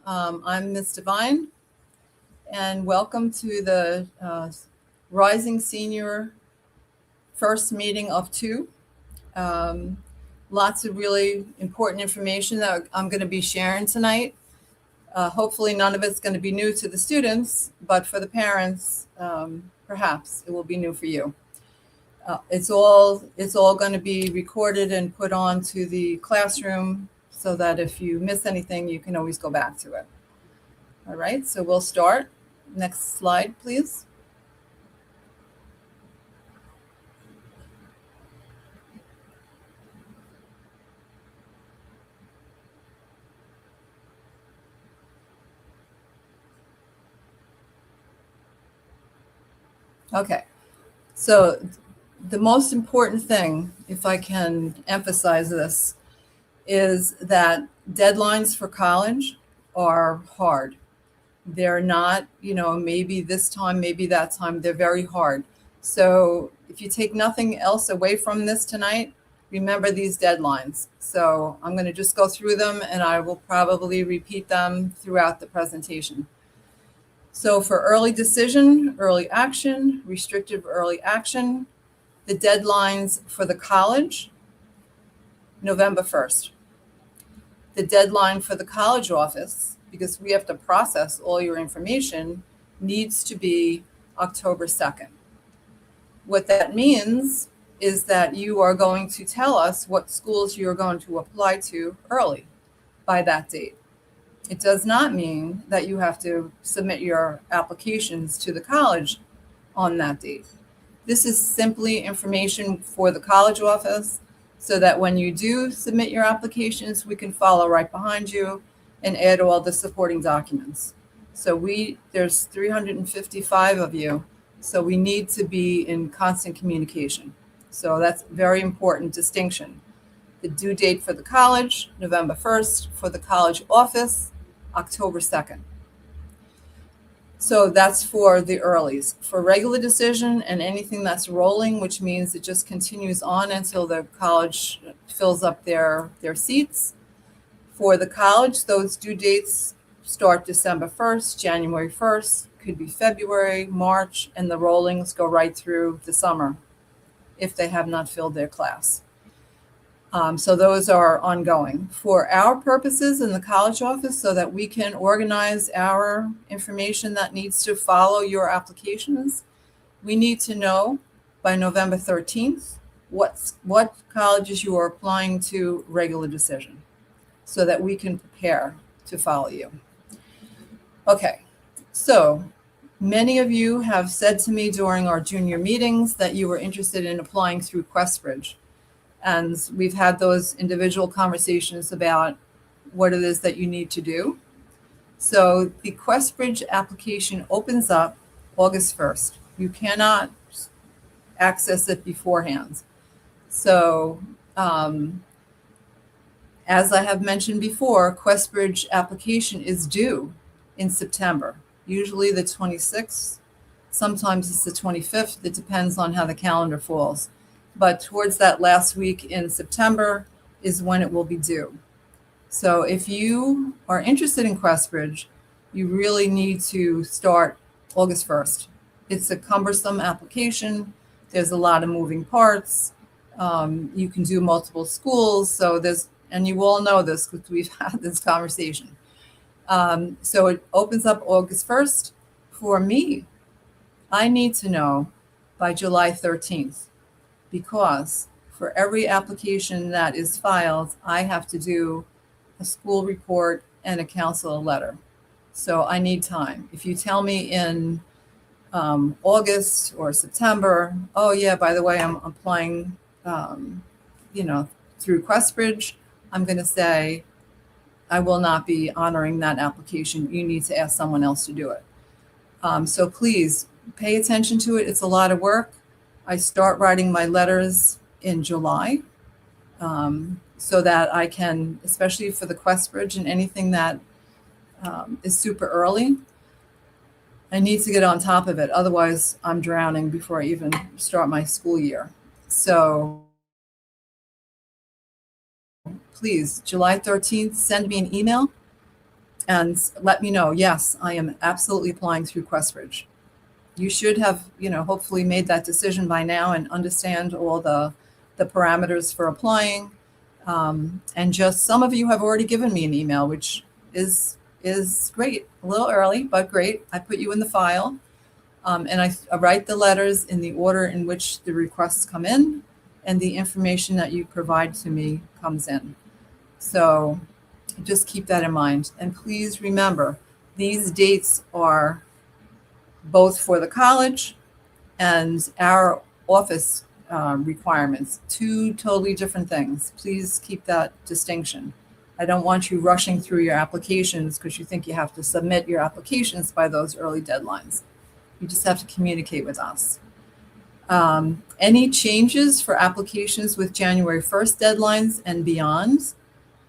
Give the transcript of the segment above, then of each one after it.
I'm Ms. Devine, and welcome to the Rising Senior first meeting of two. Um, Lots of really important information that I'm going to be sharing tonight. Hopefully none of it's going to be new to the students, but for the parents, perhaps it will be new for you. It's all going to be recorded and put onto the classroom so that if you miss anything, you can always go back to it. All right, so we'll start. Next slide, please. Okay, so the most important thing, if I can emphasize this, is that deadlines for college are hard. They're not, maybe this time, maybe that time, they're very hard. So if you take nothing else away from this tonight, remember these deadlines. So I'm going to just go through them and I will probably repeat them throughout the presentation. So for early decision, early action, restrictive early action, the deadlines for the college, November 1st. The deadline for the college office, because we have to process all your information, needs to be October 2nd. What that means is that you are going to tell us what schools you're going to apply to early by that date. It does not mean that you have to submit your applications to the college on that date. This is simply information for the college office so that when you do submit your applications, we can follow right behind you and add all the supporting documents. So there's 355 of you, so we need to be in constant communication. So that's a very important distinction. The due date for the college, November 1st, for the college office, October 2nd. So that's for the earlies. For regular decision and anything that's rolling, which means it just continues on until the college fills up their seats. For the college, those due dates start December 1st, January 1st, could be February, March, and the rollings go right through the summer if they have not filled their class. So those are ongoing. For our purposes in the college office, so that we can organize our information that needs to follow your applications, we need to know by November 13th what colleges you are applying to regular decision so that we can prepare to follow you. Okay, so many of you have said to me during our junior meetings that you were interested in applying through QuestBridge. And we've had those individual conversations about what it is that you need to do. So the QuestBridge application opens up August 1st. You cannot access it beforehand. So as I have mentioned before, QuestBridge application is due in September, usually the 26th. Sometimes it's the 25th. It depends on how the calendar falls. But towards that last week in September is when it will be due. So if you are interested in QuestBridge, you really need to start August 1st. It's a cumbersome application. There's a lot of moving parts. You can do multiple schools. And you all know this because we've had this conversation. So it opens up August 1st. For me, I need to know by July 13th. Because for every application that is filed, I have to do a school report and a council letter. So I need time. If you tell me in August or September, oh yeah, by the way, I'm applying, through QuestBridge, I'm going to say, I will not be honoring that application. You need to ask someone else to do it. So please pay attention to it. It's a lot of work. I start writing my letters in July so that I can, especially for the QuestBridge and anything that is super early, I need to get on top of it. Otherwise, I'm drowning before I even start my school year. So please, July 13th, send me an email and let me know, yes, I am absolutely applying through Questbridge. You should have, hopefully made that decision by now and understand all the parameters for applying. And just some of you have already given me an email, which is great. A little early, but great. I put you in the file, and I write the letters in the order in which the requests come in, and the information that you provide to me comes in. So just keep that in mind. And please remember, these dates are both for the college and our office requirements, two totally different things. Please keep that distinction. I don't want you rushing through your applications because you think you have to submit your applications by those early deadlines. You just have to communicate with us. Any changes for applications with January 1st deadlines and beyond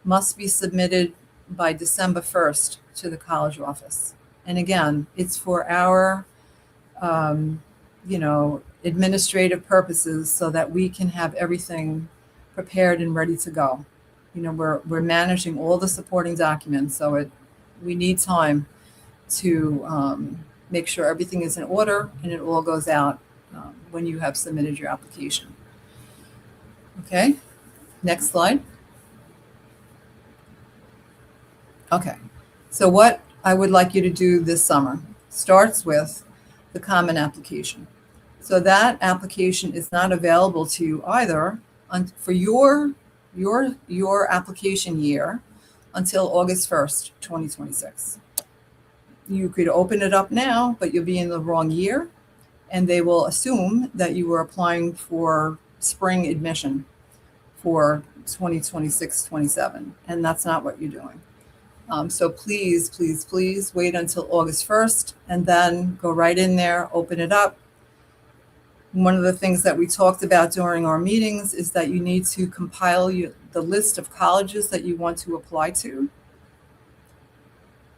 must be submitted by December 1st to the college office. And again, it's for our, administrative purposes so that we can have everything prepared and ready to go. We're managing all the supporting documents, so we need time to make sure everything is in order and it all goes out when you have submitted your application. Okay, next slide. Okay, so what I would like you to do this summer starts with the common application. So that application is not available to you either for your application year until August 1st, 2026. You could open it up now, but you'll be in the wrong year, and they will assume that you were applying for spring admission for 2026-27, and that's not what you're doing. So please, please, please wait until August 1st and then go right in there, open it up. One of the things that we talked about during our meetings is that you need to compile the list of colleges that you want to apply to.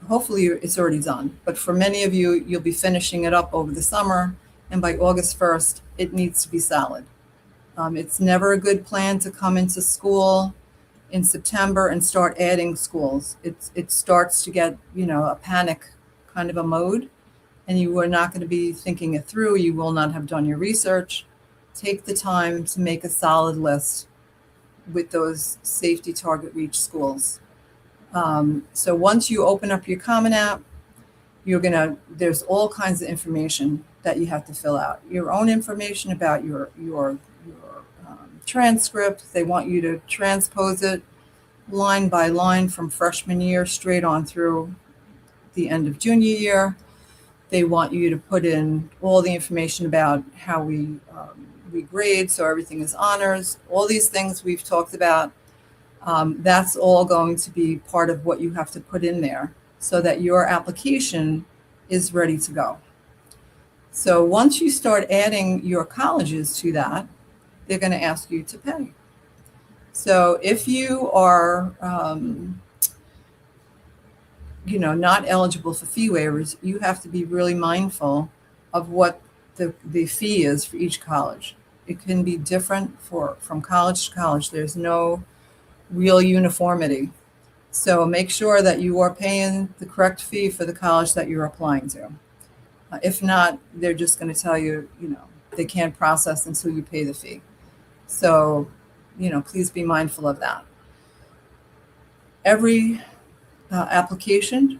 Hopefully it's already done, but for many of you, you'll be finishing it up over the summer, and by August 1st, it needs to be solid. It's never a good plan to come into school in September and start adding schools. It starts to get, a panic kind of a mode, and you are not going to be thinking it through. You will not have done your research. Take the time to make a solid list with those safety target reach schools. So once you open up your Common App, there's all kinds of information that you have to fill out. Your own information about your transcript. They want you to transpose it line by line from freshman year straight on through the end of junior year. They want you to put in all the information about how we grade, so everything is honors. All these things we've talked about. That's all going to be part of what you have to put in there so that your application is ready to go. So once you start adding your colleges to that, they're going to ask you to pay. So if you are, not eligible for fee waivers, you have to be really mindful of what the fee is for each college. It can be different from college to college. There's no real uniformity. So make sure that you are paying the correct fee for the college that you're applying to. If not, they're just going to tell you, they can't process until you pay the fee. So, please be mindful of that. Every application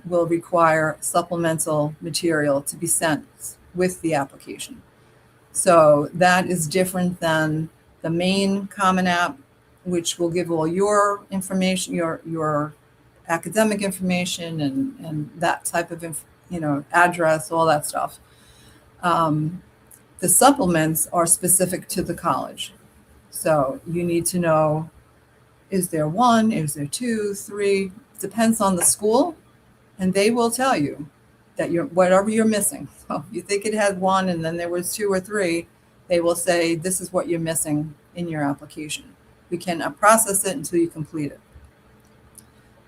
will require supplemental material to be sent with the application. So that is different than the main Common App, which will give all your information, your academic information and that type of, address, all that stuff. The supplements are specific to the college. So you need to know, is there one, is there two, three? Depends on the school, and they will tell you that whatever you're missing. So if you think it had one and then there was two or three, they will say, this is what you're missing in your application. We cannot process it until you complete it.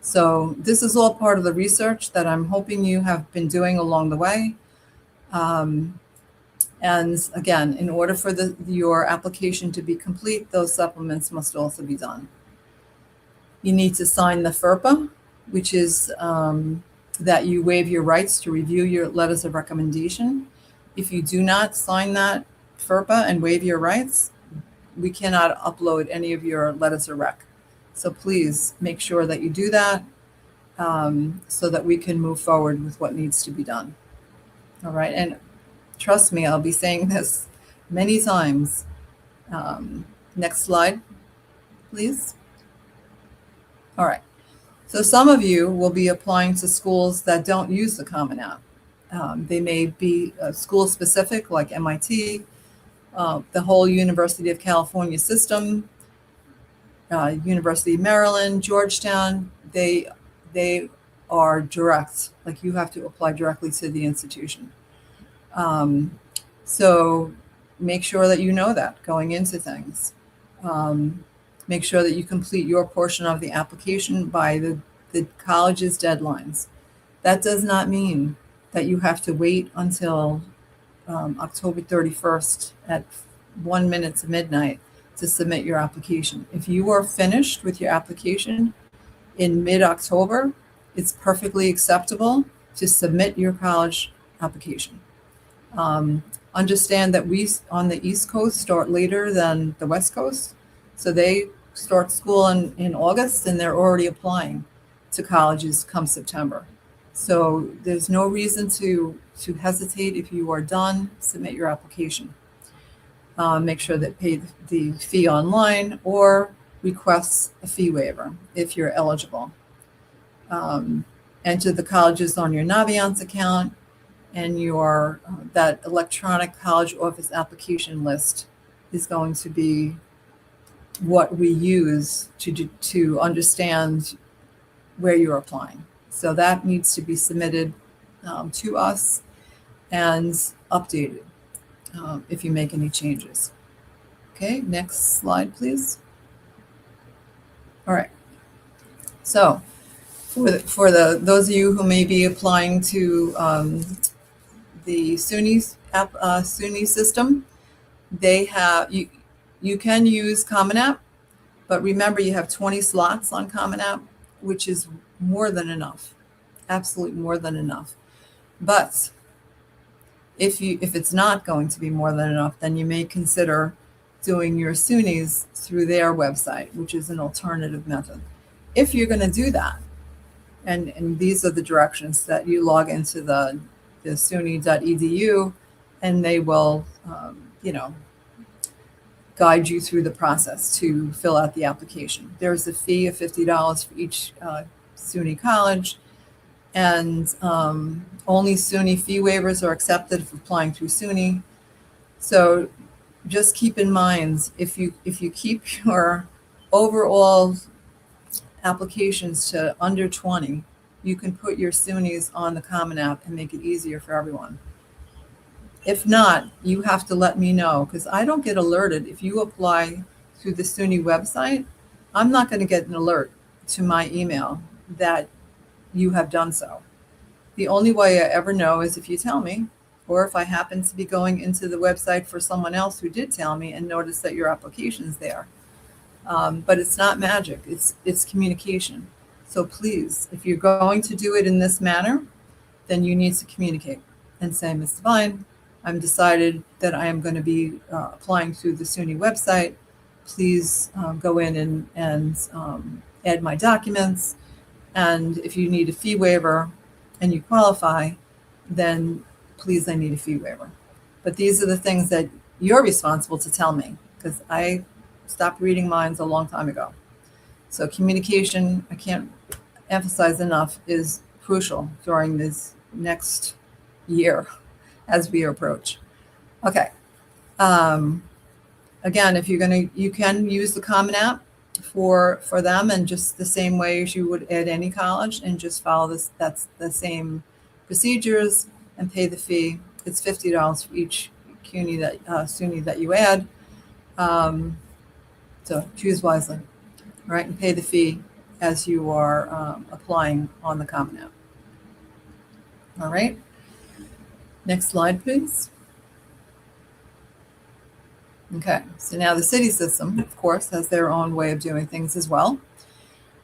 So this is all part of the research that I'm hoping you have been doing along the way. And again, in order for your application to be complete, those supplements must also be done. You need to sign the FERPA, which is that you waive your rights to review your letters of recommendation. If you do not sign that FERPA and waive your rights, we cannot upload any of your letters of rec. So please make sure that you do that so that we can move forward with what needs to be done. All right. And trust me, I'll be saying this many times. Next slide, please. All right. So some of you will be applying to schools that don't use the Common App. They may be school specific, like MIT, the whole University of California system, University of Maryland, Georgetown. They are direct, like you have to apply directly to the institution. So make sure that you know that going into things. Make sure that you complete your portion of the application by the college's deadlines. That does not mean that you have to wait until October 31st at 1 minute to midnight to submit your application. If you are finished with your application in mid-October, it's perfectly acceptable to submit your college application. Understand that we on the East Coast start later than the West Coast. So they start school in August and they're already applying to colleges come September. So there's no reason to hesitate. If you are done, submit your application. Make sure that pay the fee online or request a fee waiver if you're eligible. Enter the colleges on your Naviance account, and your that electronic college office application list is going to be what we use to understand where you're applying. So that needs to be submitted to us and updated if you make any changes. Okay, next slide, please. All right. So for those of you who may be applying to the SUNY system, they have you can use Common App, but remember you have 20 slots on Common App, which is more than enough, absolutely more than enough. But if it's not going to be more than enough, then you may consider doing your SUNYs through their website, which is an alternative method. If you're going to do that, and these are the directions that you log into the SUNY.edu, and they will, guide you through the process to fill out the application. There's a fee of $50 for each SUNY college, and only SUNY fee waivers are accepted for applying through SUNY. So just keep in mind, if you keep your overall applications to under 20, you can put your SUNYs on the Common App and make it easier for everyone. If not, you have to let me know, because I don't get alerted. If you apply through the SUNY website, I'm not going to get an alert to my email that you have done so. The only way I ever know is if you tell me, or if I happen to be going into the website for someone else who did tell me and notice that your application's there. But it's not magic, it's communication. So please, if you're going to do it in this manner, then you need to communicate and say, Ms. Devine, I'm decided that I am going to be applying through the SUNY website. Please go in and add my documents. And if you need a fee waiver and you qualify, then please, I need a fee waiver. But these are the things that you're responsible to tell me, because I stopped reading minds a long time ago. So communication, I can't emphasize enough, is crucial during this next year as we approach. Okay. Again, if you can use the Common App for them, and just the same way as you would at any college, and just follow this. That's the same procedures and pay the fee. It's $50 for each SUNY that you add. So choose wisely, right? And pay the fee as you are applying on the Common App. All right. Next slide, please. Okay, so now the city system, of course, has their own way of doing things as well.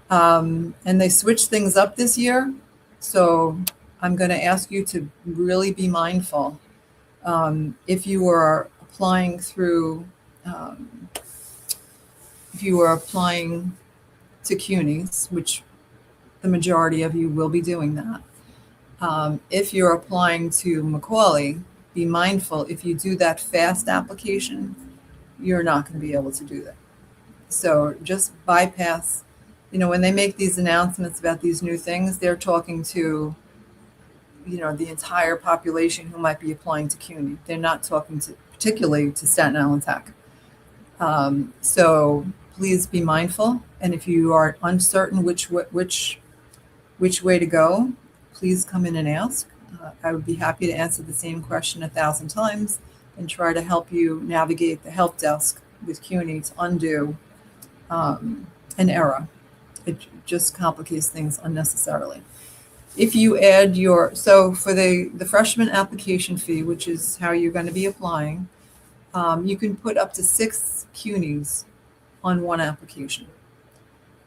And they switched things up this year. So I'm going to ask you to really be mindful. If you are applying through, um, if you are applying to CUNYs, which the majority of you will be doing that. If you're applying to Macaulay, be mindful, if you do that fast application, you're not going to be able to do that. So just bypass, when they make these announcements about these new things, they're talking to, the entire population who might be applying to CUNY. They're not talking to particularly to Staten Island Tech. So please be mindful. And if you are uncertain which way to go, please come in and ask. I would be happy to answer the same question 1,000 times and try to help you navigate the help desk with CUNY to undo an error. It just complicates things unnecessarily. If you add so for the freshman application fee, which is how you're going to be applying, you can put up to 6 CUNYs on one application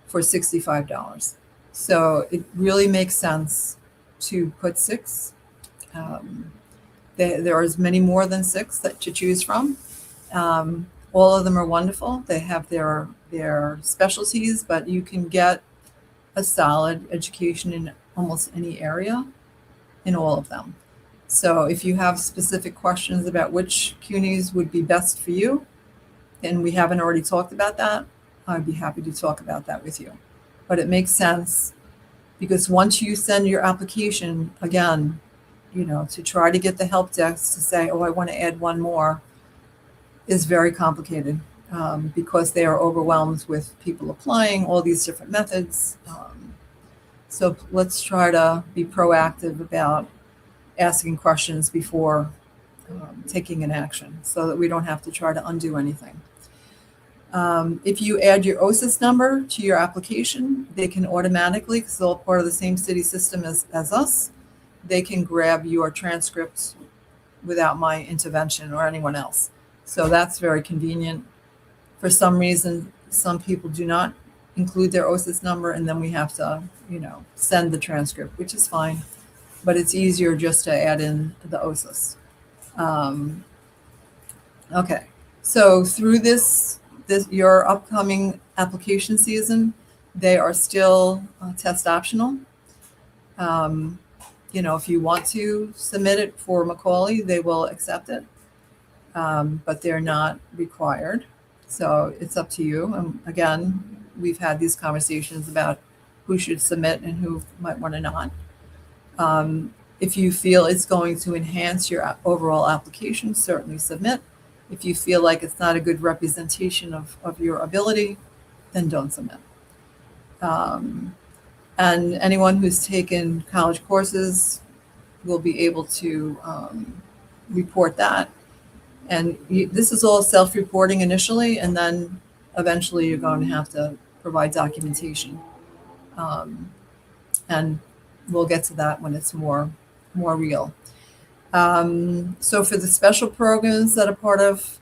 for $65. So it really makes sense to put 6. There is many more than 6 to choose from. All of them are wonderful. They have their specialties, but you can get a solid education in almost any area in all of them. So if you have specific questions about which CUNYs would be best for you, and we haven't already talked about that, I'd be happy to talk about that with you. But it makes sense because once you send your application, again, to try to get the help desk to say, oh, I want to add one more, is very complicated because they are overwhelmed with people applying all these different methods. So let's try to be proactive about asking questions before taking an action so that we don't have to try to undo anything. If you add your OSIS number to your application, they can automatically, because they're all part of the same city system as us, they can grab your transcripts without my intervention or anyone else. So that's very convenient. For some reason, some people do not include their OSIS number, and then we have to, send the transcript, which is fine. But it's easier just to add in the OSIS. Okay, so through this your upcoming application season, they are still test optional. If you want to submit it for Macaulay, they will accept it, but they're not required. So it's up to you. Again, we've had these conversations about who should submit and who might want to not. If you feel it's going to enhance your overall application, certainly submit. If you feel like it's not a good representation of your ability, then don't submit. And anyone who's taken college courses will be able to report that. And this is all self-reporting initially, and then eventually you're going to have to provide documentation. And we'll get to that when it's more real. So for the special programs that are part of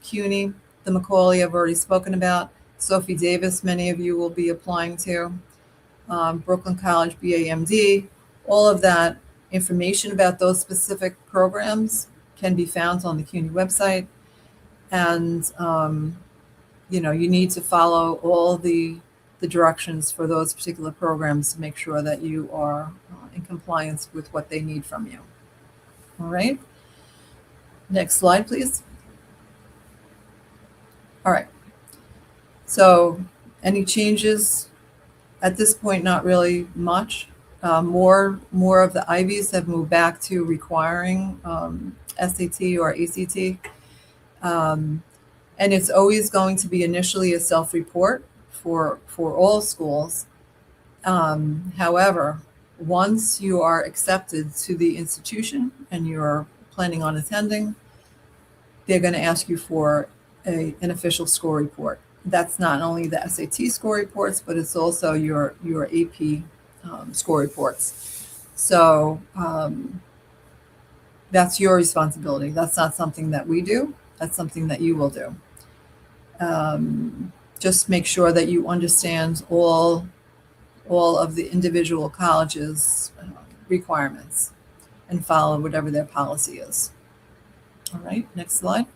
CUNY, the Macaulay I've already spoken about, Sophie Davis, many of you will be applying to, Brooklyn College, BAMD, all of that information about those specific programs can be found on the CUNY website. And, you need to follow all the directions for those particular programs to make sure that you are in compliance with what they need from you. All right. Next slide, please. All right. So any changes at this point? Not really much. More of the Ivies have moved back to requiring SAT or ACT. And it's always going to be initially a self-report for all schools. However, once you are accepted to the institution and you're planning on attending, they're going to ask you for an official score report. That's not only the SAT score reports, but it's also your AP score reports. So that's your responsibility. That's not something that we do. That's something that you will do. just make sure that you understand all of the individual colleges' requirements and follow whatever their policy is. All right, next slide.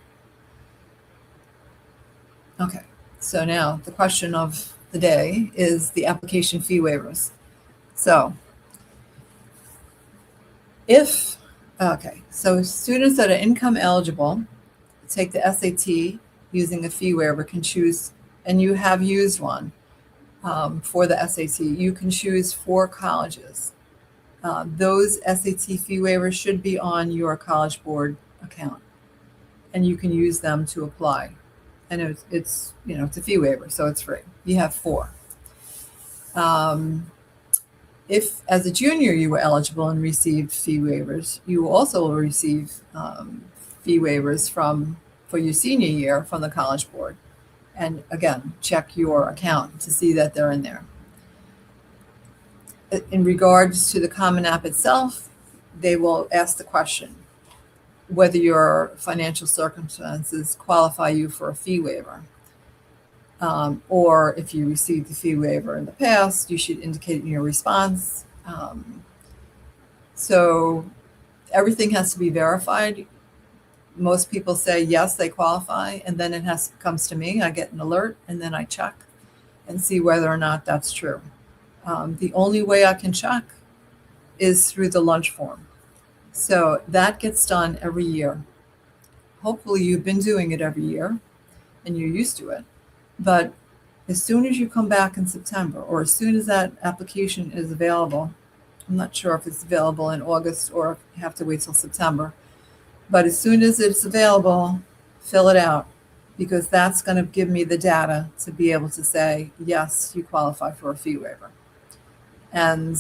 Okay, so now the question of the day is the application fee waivers. So so students that are income eligible take the SAT using a fee waiver can choose, and you have used one for the SAT, you can choose 4 colleges. Those SAT fee waivers should be on your College Board account, and you can use them to apply. And it's it's a fee waiver, so it's free. You have 4. If as a junior you were eligible and received fee waivers, you also will receive fee waivers for your senior year from the College Board. And again, check your account to see that they're in there. In regards to the Common App itself, they will ask the question whether your financial circumstances qualify you for a fee waiver. Or if you received the fee waiver in the past, you should indicate in your response. So everything has to be verified. Most people say, yes, they qualify, and then it comes to me. I get an alert, and then I check and see whether or not that's true. The only way I can check is through the lunch form. So that gets done every year. Hopefully you've been doing it every year and you're used to it. But as soon as you come back in September, or as soon as that application is available, I'm not sure if it's available in August or if you have to wait till September, but as soon as it's available, fill it out, because that's going to give me the data to be able to say, yes, you qualify for a fee waiver. And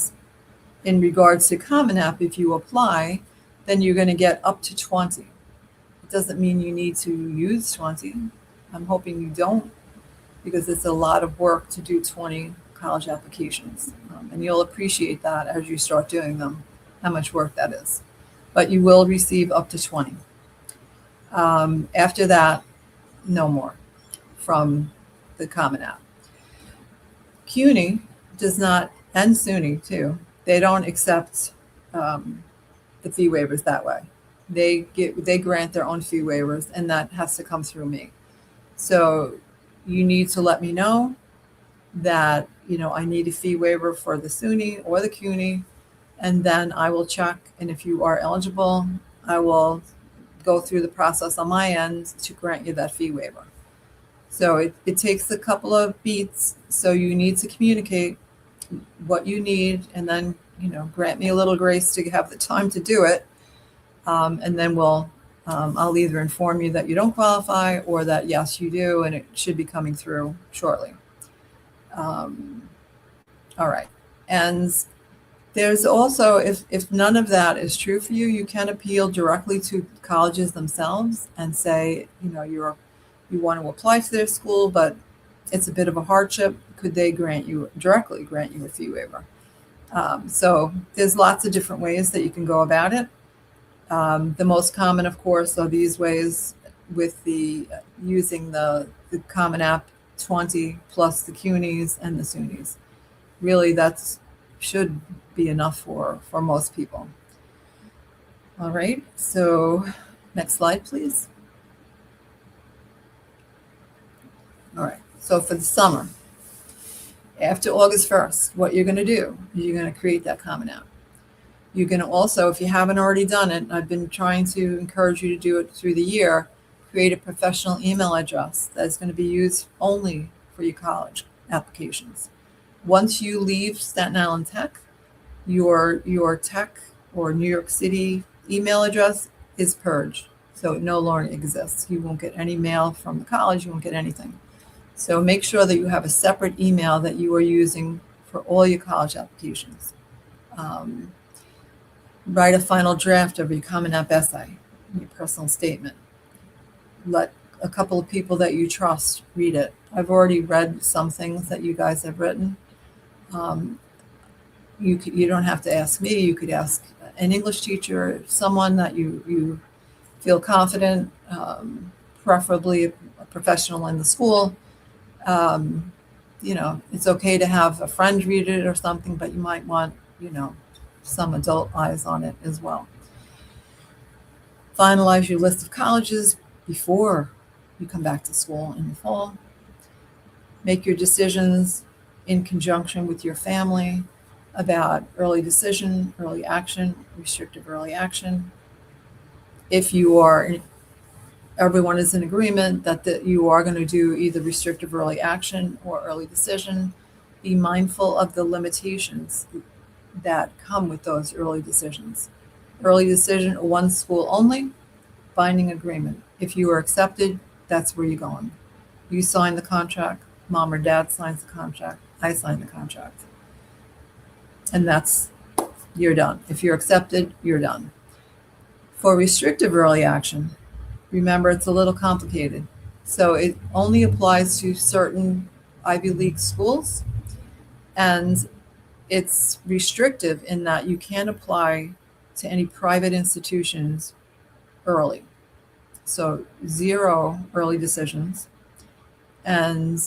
in regards to Common App, if you apply, then you're going to get up to 20. It doesn't mean you need to use 20. I'm hoping you don't, because it's a lot of work to do 20 college applications. And you'll appreciate that as you start doing them, how much work that is. But you will receive up to 20. After that, no more from the Common App. CUNY does not, and SUNY too, they don't accept the fee waivers that way. They grant their own fee waivers, and that has to come through me. So you need to let me know that I need a fee waiver for the SUNY or the CUNY, and then I will check. And if you are eligible, I will go through the process on my end to grant you that fee waiver. So it takes a couple of beats. So you need to communicate what you need, and then grant me a little grace to have the time to do it, and then I'll either inform you that you don't qualify or that yes you do, and it should be coming through shortly. All right, and there's also, if none of that is true for you, you can appeal directly to colleges themselves and say you want to apply to their school, but it's a bit of a hardship. Could they directly grant you a fee waiver? So there's lots of different ways that you can go about it. The most common, of course, are these ways with using the Common App 20 plus the CUNYs and the SUNYs. Really, that should be enough for most people. All right, so next slide, please. All right, so for the summer, after August 1st, what you're going to do is you're going to create that Common App. You're going to also, if you haven't already done it, I've been trying to encourage you to do it through the year, create a professional email address that's going to be used only for your college applications. Once you leave Staten Island Tech, your Tech or New York City email address is purged. So it no longer exists. You won't get any mail from the college. You won't get anything. So make sure that you have a separate email that you are using for all your college applications. Write a final draft of your Common App essay, your personal statement. Let a couple of people that you trust read it. I've already read some things that you guys have written. You don't have to ask me. You could ask an English teacher, someone that you feel confident, preferably a professional in the school. Um, it's okay to have a friend read it or something, but you might want, some adult eyes on it as well. Finalize your list of colleges before you come back to school in the fall. Make your decisions in conjunction with your family about early decision, early action, restrictive early action. If everyone is in agreement that you are going to do either restrictive early action or early decision, be mindful of the limitations that come with those early decisions. Early decision, one school only, binding agreement. If you are accepted, that's where you're going. You sign the contract, mom or dad signs the contract, I sign the contract. And you're done. If you're accepted, you're done. For restrictive early action, remember it's a little complicated. So it only applies to certain Ivy League schools, and it's restrictive in that you can't apply to any private institutions early. So 0 early decisions, and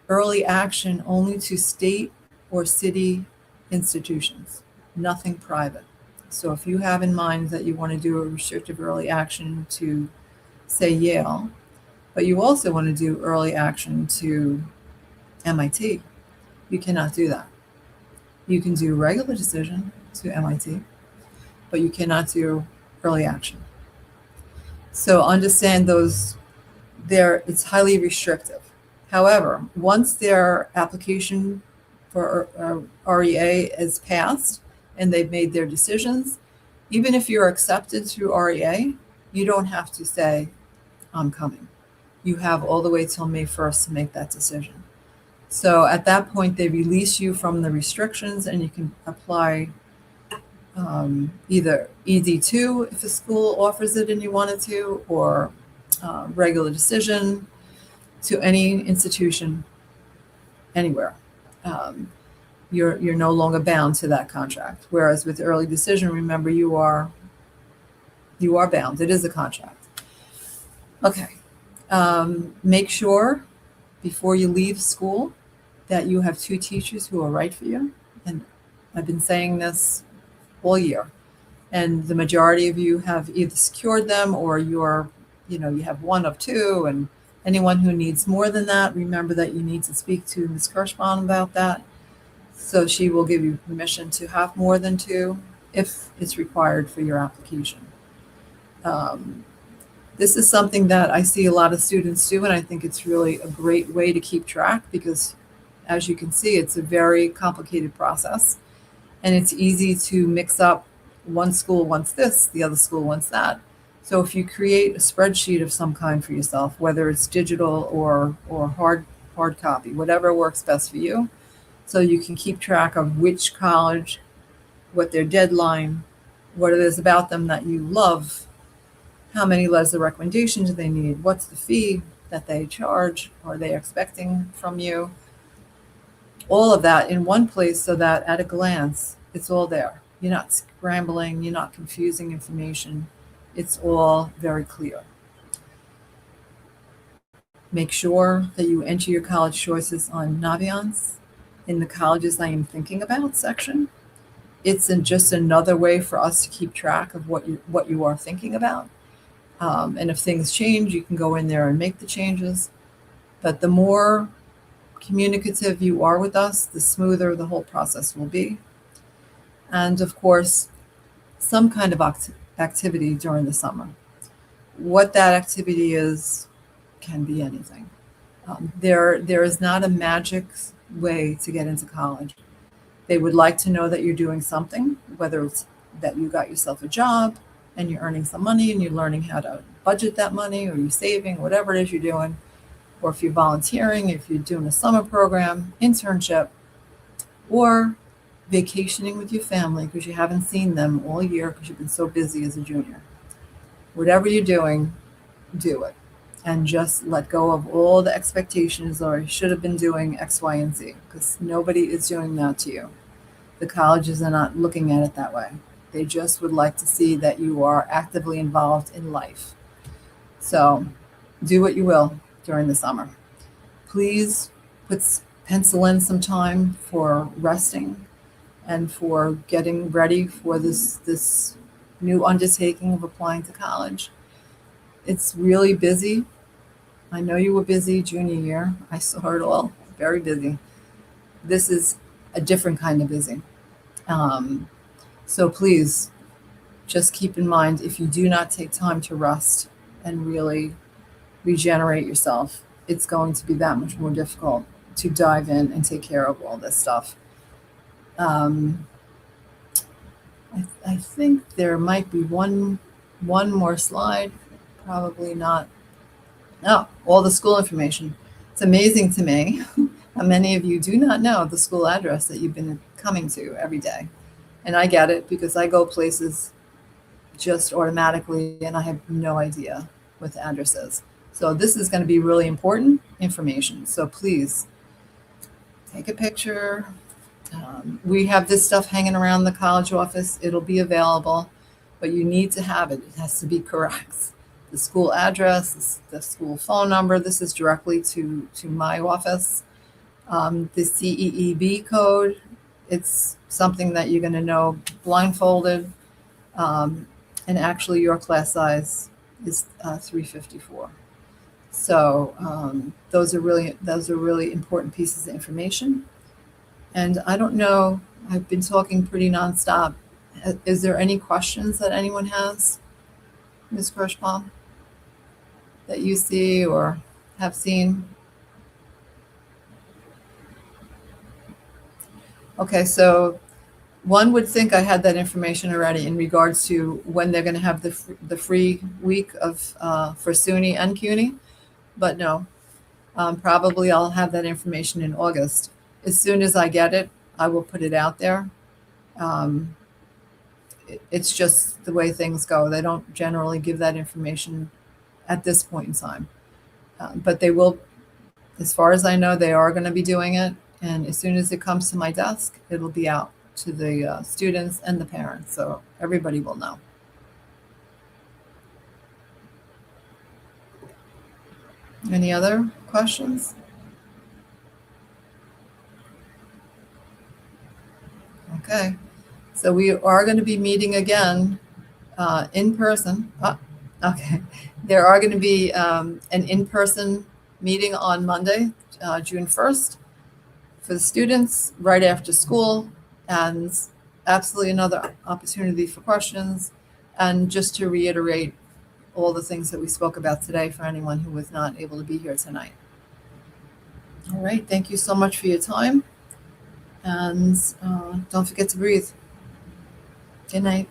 early action only to state or city institutions, nothing private. So if you have in mind that you want to do a restrictive early action to, say, Yale, but you also want to do early action to MIT, you cannot do that. You can do regular decision to MIT, but you cannot do early action. So understand it's highly restrictive. However, once their application for REA is passed and they've made their decisions, even if you're accepted through REA, you don't have to say, I'm coming. You have all the way till May 1st to make that decision. So at that point, they release you from the restrictions and you can apply either ED2 if a school offers it and you wanted to, or regular decision to any institution anywhere. You're no longer bound to that contract. Whereas with early decision, remember, you are bound. It is a contract. Okay. Make sure before you leave school that you have 2 teachers who are right for you. And I've been saying this all year. And the majority of you have either secured them or you have 1 of 2. And anyone who needs more than that, remember that you need to speak to Ms. Kirschbaum about that. So she will give you permission to have more than 2 if it's required for your application. This is something that I see a lot of students do, and I think it's really a great way to keep track because, as you can see, it's a very complicated process, and it's easy to mix up. One school wants this, the other school wants that. So if you create a spreadsheet of some kind for yourself, whether it's digital or hard copy, whatever works best for you, so you can keep track of which college, what their deadline, what it is about them that you love, how many letters of recommendation do they need, what's the fee that they charge, are they expecting from you, all of that in one place so that at a glance, it's all there. You're not scrambling, you're not confusing information. It's all very clear. Make sure that you enter your college choices on Naviance in the colleges I am thinking about section. It's just another way for us to keep track of what you are thinking about. And if things change, you can go in there and make the changes. But the more communicative you are with us, the smoother the whole process will be. And of course, some kind of activity during the summer. What that activity is can be anything. There is not a magic way to get into college. They would like to know that you're doing something, whether it's that you got yourself a job and you're earning some money and you're learning how to budget that money, or you're saving, whatever it is you're doing, or if you're volunteering, if you're doing a summer program, internship, or vacationing with your family because you haven't seen them all year because you've been so busy as a junior. Whatever you're doing, do it. And just let go of all the expectations or I should have been doing X, Y, and Z, because nobody is doing that to you. The colleges are not looking at it that way. They just would like to see that you are actively involved in life. So do what you will during the summer. please pencil in some time for resting and for getting ready for this new undertaking of applying to college. It's really busy. I know you were busy junior year. I saw it all. Very busy. This is a different kind of busy. So please just keep in mind, if you do not take time to rest and really regenerate yourself, it's going to be that much more difficult to dive in and take care of all this stuff. I think there might be one more slide. Probably not. Oh, all the school information. It's amazing to me how many of you do not know the school address that you've been coming to every day. And I get it, because I go places just automatically and I have no idea what the address is. So this is going to be really important information. So please take a picture. We have this stuff hanging around the college office. It'll be available, but you need to have it. It has to be correct. The school address, the school phone number. This is directly to my office. The CEEB code. It's something that you're going to know blindfolded. And actually your class size is 354. So those are really important pieces of information. And I don't know, I've been talking pretty nonstop. Is there any questions that anyone has, Ms. Kirschbaum, that you see or have seen? Okay, so one would think I had that information already in regards to when they're going to have the free week of for SUNY and CUNY, but no, probably I'll have that information in August. As soon as I get it, I will put it out there. It's just the way things go. They don't generally give that information at this point in time, but they will. As far as I know, they are going to be doing it, and as soon as it comes to my desk, it'll be out to the students and the parents, so everybody will know. Any other questions? Okay, so we are going to be meeting again in person. Okay, there are going to be an in-person meeting on Monday, June 1st, for the students right after school, and absolutely another opportunity for questions. And just to reiterate all the things that we spoke about today for anyone who was not able to be here tonight. All right, thank you so much for your time. And don't forget to breathe. Good night.